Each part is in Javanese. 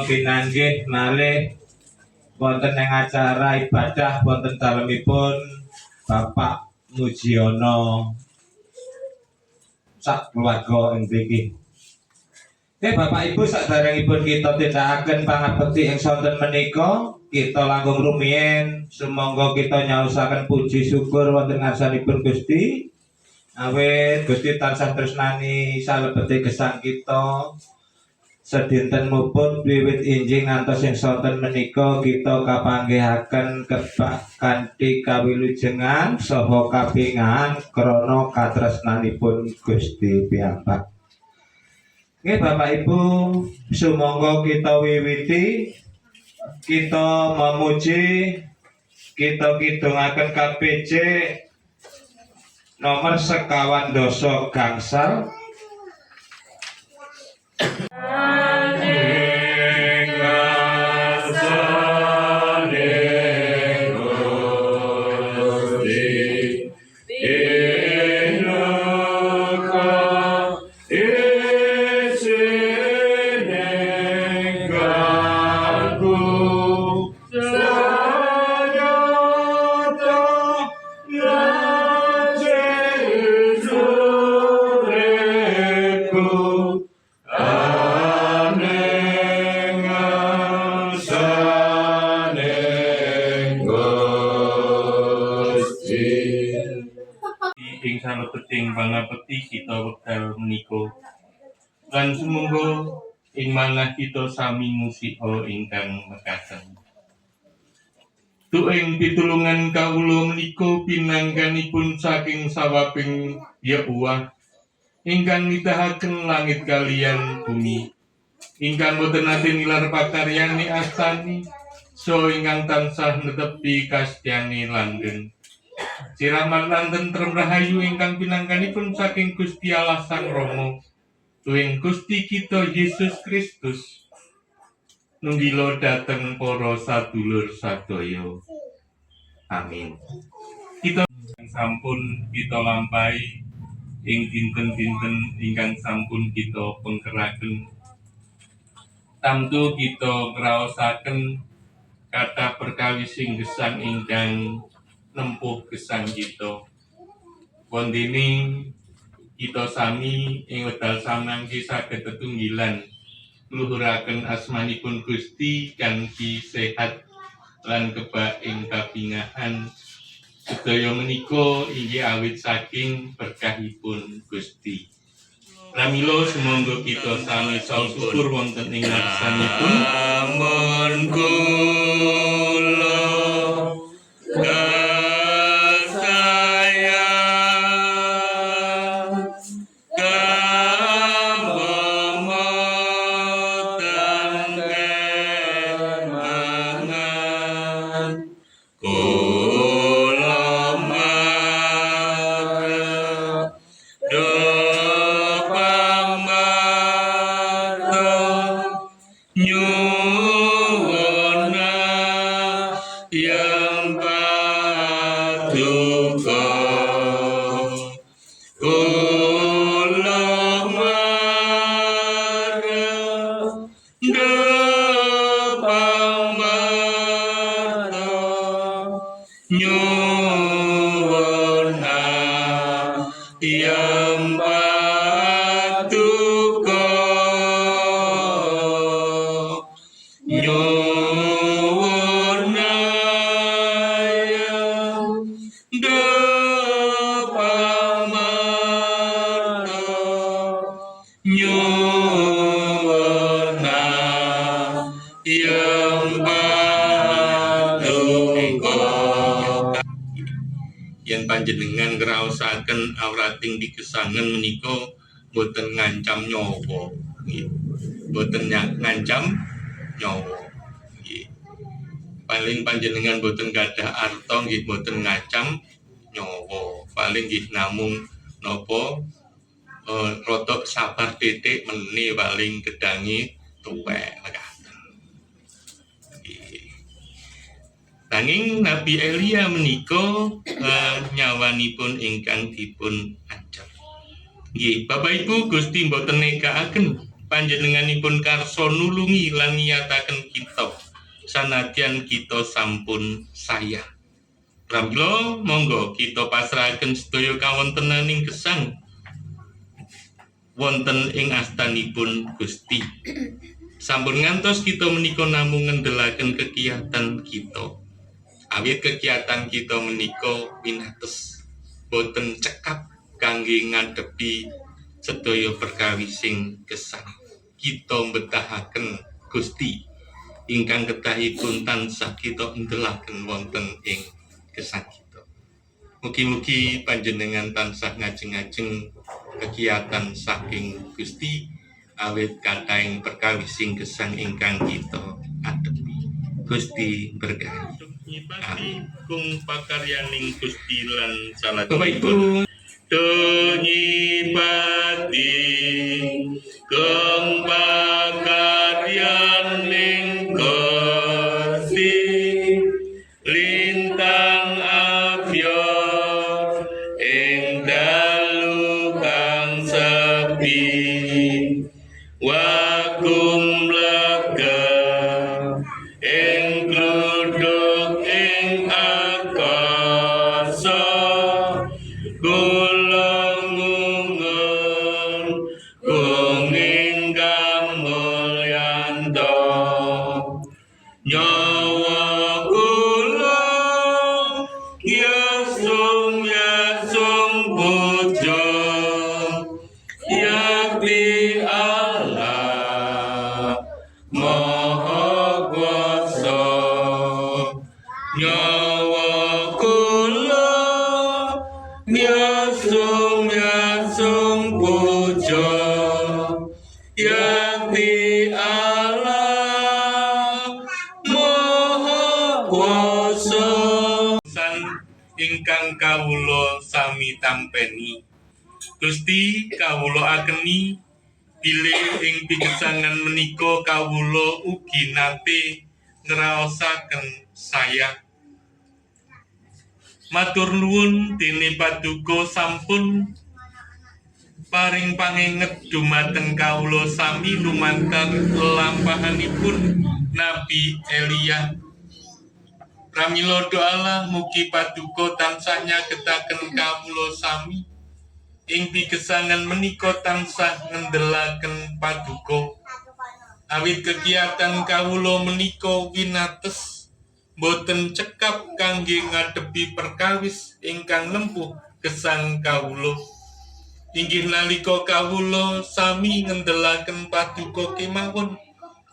pinanggih malih wonten ing acara ibadah wonten dalemipun Bapak Mujiono sak keluarga ing mriki. Bapak Ibu saderengipun kita tindakaken pangabekti ing sonten menika, kita langkung rumiyin sumangga kita nyaosaken puji syukur wonten ngarsanipun Gusti. Awit Gusti tansah tresnani salebete gesang kita. Sedinten muput wiwit injing ngantos ing sonten menika kita kapanggihaken kebak kanthi kawilujengan saha kapingahan krana katresnanipun Gusti piyambak. Nggih Bapak Ibu, sumangga kita wiwiti, kita memuji, kita kidungaken KPJ nomor 51 gangsal. Ing salebeting pangabekti kita wekdal menika lan sumangga ing manah kita sami musika ingkang mekaten. Tuing pitulungan kawula menika pinangganipun saking sawaping Yahuwah ingkang nitahaken langit kaliyan bumi, ingkang boten nate nilar pakaryane astani, so ingkang tansah netepi kastyane langgeng. Siraman lan tentrem rahayu ingkang pinangganipun saking Gusti Allah Sang Rama, tuwing Gusti kita Yesus Kristus nunggila dhateng para sadulur sadaya. Amin. Kita sampun kita lampahi ing dinten-dinten ingkang sampun kita pengkeraken. Tamtu kita ngraosaken kathah perkawising gesang ingkang nempuh gesang kita. Wondene kita sami ing wedal samangke saged tetunggilan ngluhuraken asmanipun Gusti kanthi sehat lan kebak ing kapingahan. Sedaya menika inggih awit saking berkahipun Gusti. Pramila sumangga kita sami saos syukur wonten ing ngarsanipun. Amun kula yang paduka kula marang depamata nyuwuna yang paduka nyuwuna yang paduka. Yen panjenengan ngraosaken awrating digesangen menika boten ngancam nyawa, boten ngancam nyawa. Paling panjenengan boten gadah arta nggih boten ngacam nyawa. Paling nggih namung napa rotok sabar titik meni paling gedangi tuwek mekaten. Nanging Nabi Elia menika nyawanipun ingkang dipun ancam. Nggih, Bapak Ibu Gusti mboten nekaaken panjenenganipun karso nulungi lan ngiyataken kita sanadyan kita sampun saya. Pramila monggo kita pasrahaken sedaya kawontenaning gesang wonten ing astanipun Gusti. Sampun ngantos kita menika namung ngendhelaken kegiatan kita. Awit kegiatan kita menika winates boten cekap kangge ngadepi sedaya perkawis sing gesang. Kita mbetahaken Gusti ingkang kedah-ipun tansah kita endhelaken wonten ing gesang kita. Mugi-mugi panjenengan tansah ngajeng-ajeng kegiatan saking Gusti awit kathahing perkawis sing gesang ingkang kita adepi. Gusti berkahi. Nyipati kung pakaryaning Gusti lan salajengipun nyipati kung pakaryaning Gusti lintang abyor ing dalu kang sepi wagum lega ing gluduk ing akasa kulungungun kung ingkang mulyanda nyawa kula yasung puja yakti Allah Maha Kuasa nyawa kula yasung puja yakti Allah Maha Kuasa ingkang kawula sami tampeni Gusti kawula akeni bilih ing pigesangan menika kawula ugi nate ngraosaken saya matur nuwun dene paduka sampun paring panginget dumateng kawula sami lumantar lelampahanipun Nabi Elia. Pramila doalah mugi paduka tansah nyagetaken kawula sami ing pigesangan menika tansah ngendhelaken paduka awit kegiatan kawula menika winates boten cekap kangge ngadepi perkawis ingkang nempuh gesang kawula. Inggih nalika kawula sami ngendhelaken paduka kemawon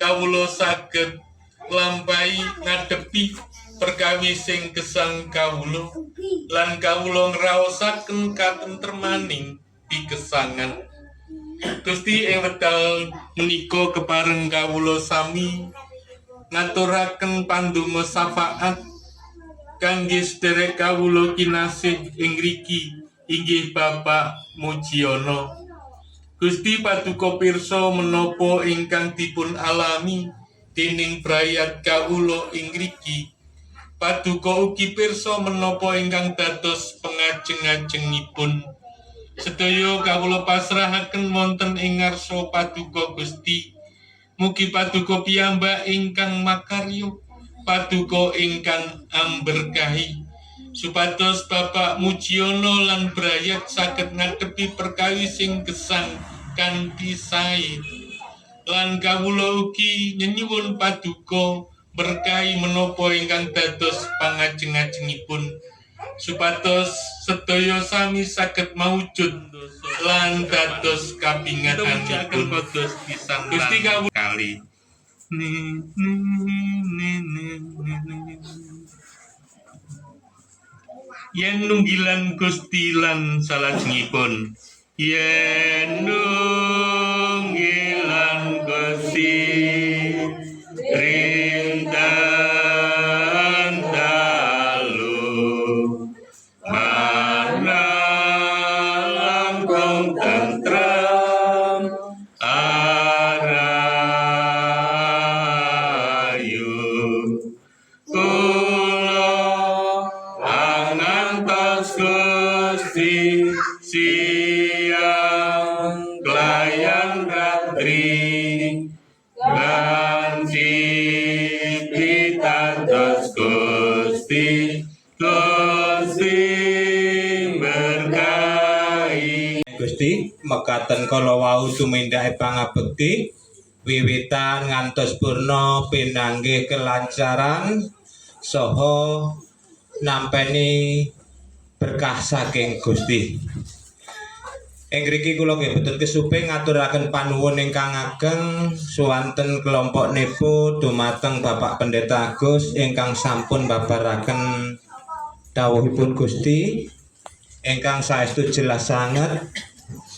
kawula saged lampahi ngadepi perkawis sing gesang kawula lan kawula ngraosaken katentremaning pigesangan. Gusti ing wekdal menika kepareng kawula sami ngaturaken pandonga syafaat kangge sedherek kawula kinasih ing mriki inggih Bapak Mujiono. Gusti paduka pirsa menapa ingkang dipun alami dening brayat kawula ing mriki. Paduka ugi pirsa menapa ingkang dados pengajeng-ajengipun. Sedaya kawula pasrahaken wonten ing ngarsa paduka Gusti. Mugi paduka piyambak ingkang makarya, paduka ingkang amberkahi, supados Bapak Mujiono lan brayat saged ngadepi perkawis sing gesang kanthi sae. Lan kawula ugi nyenyuwun paduka berkahi menapa ingkang dados pangajeng-ajengipun supados sedaya sami saged maujud lan dados kabingatanipun pados pisan Gusti kali yen nunggilan Gusti lan salajengipun yen nunggilan Gusti rindan dalu mana langkung tentrem arayu kula angantos Gusti siang kelayan ratri pitados Gusti berkahi. Gusti mekaten kala wau tumindake pangabekti wiwitan ngantos purna pinanggih kelancaran saha nampeni berkah saking Gusti. Ing mriki kula nggih boten kesuping ngaturaken panuwun ingkang ageng suwanten kelompok nepo dumateng Bapak Pendeta Agus ingkang sampun babaraken dawuhipun Gusti ingkang saestu jelas sanget.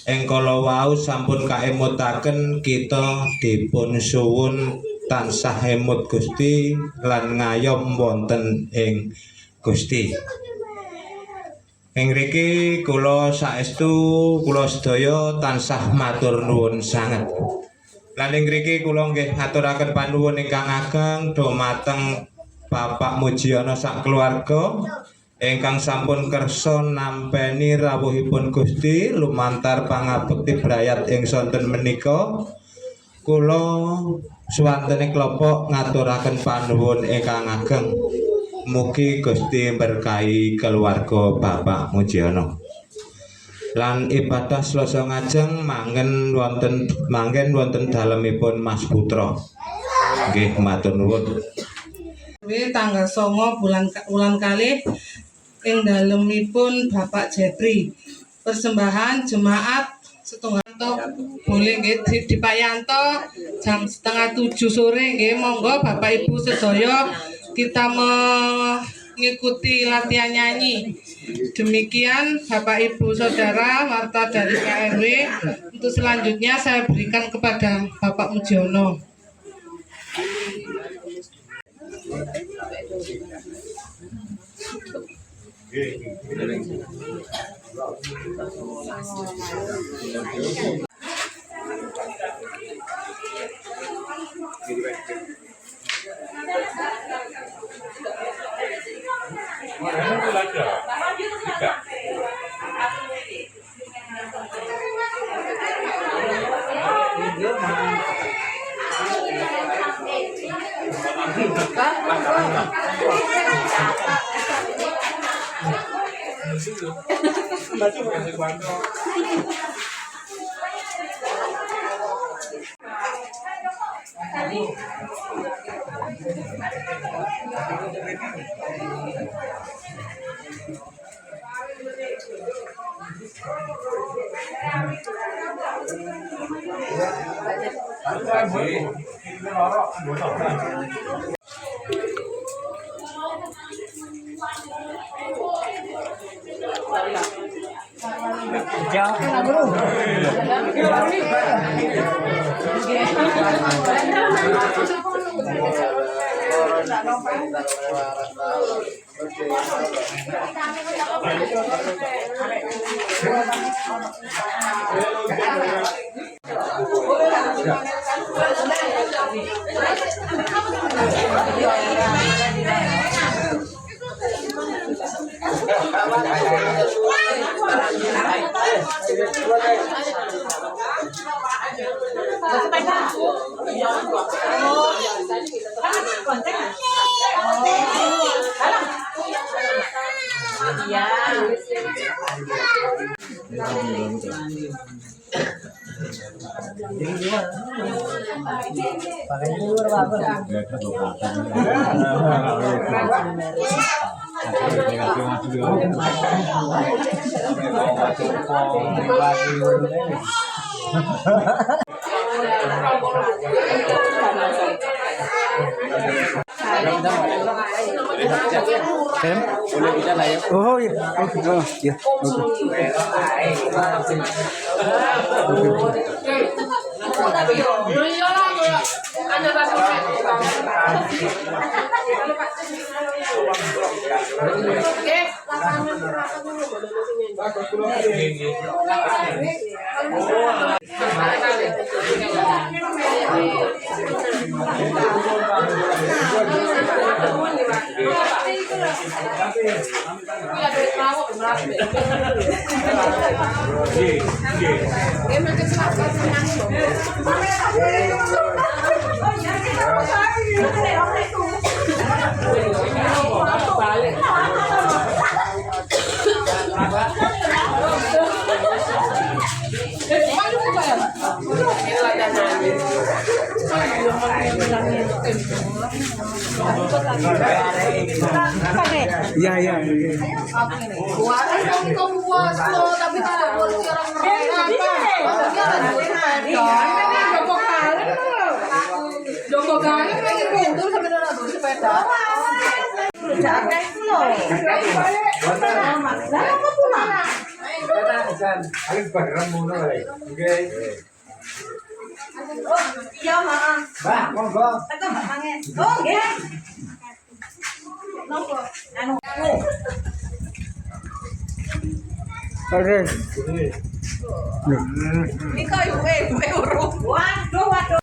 Ing kala wau sampun kaemutaken kita dipun suwun tansah emut Gusti lan ngayom wonten ing Gusti. Ing mriki kula saestu kula sedaya tansah matur nuwun sanget. Lan ing mriki kula nggih ngaturaken panuwun ingkang ageng dhumateng Bapak Mujiono sak keluarga ingkang sampun kersa nampeni rawuhipun Gusti lumantar pangabekti brayat ing sonten menika. Kula suwantene kelompok ngaturaken panuwun ingkang ageng. Mugi Gusti berkahi keluarga Bapak Mujiono. Lan ibadah Selasa ngajeng manggen wonten dalemipun Mas Putra. Nggih matur nuwun. Tanggal 9 bulan kalih ing dalemipun Bapak Jepri. Persembahan jemaat setunggal boleh nggih dipayanto jam 6:30 sore nggih. Monggo Bapak Ibu sedaya kita mengikuti latihan nyanyi. Demikian Bapak Ibu Saudara Marta dari KRW. Untuk selanjutnya saya berikan kepada Bapak Mujiono. Boleh bisa lah ya. Oh iya. Oh iya. Oke. Iya, iya. Joko kali pengen bentul sampai nonton sepeda. Iya, Mak. Mbak, monggo. Tekan Mbak Mangen. Oh, nggih. Nopo? Anu. Oke. Iki ibu urung. Waduh, waduh.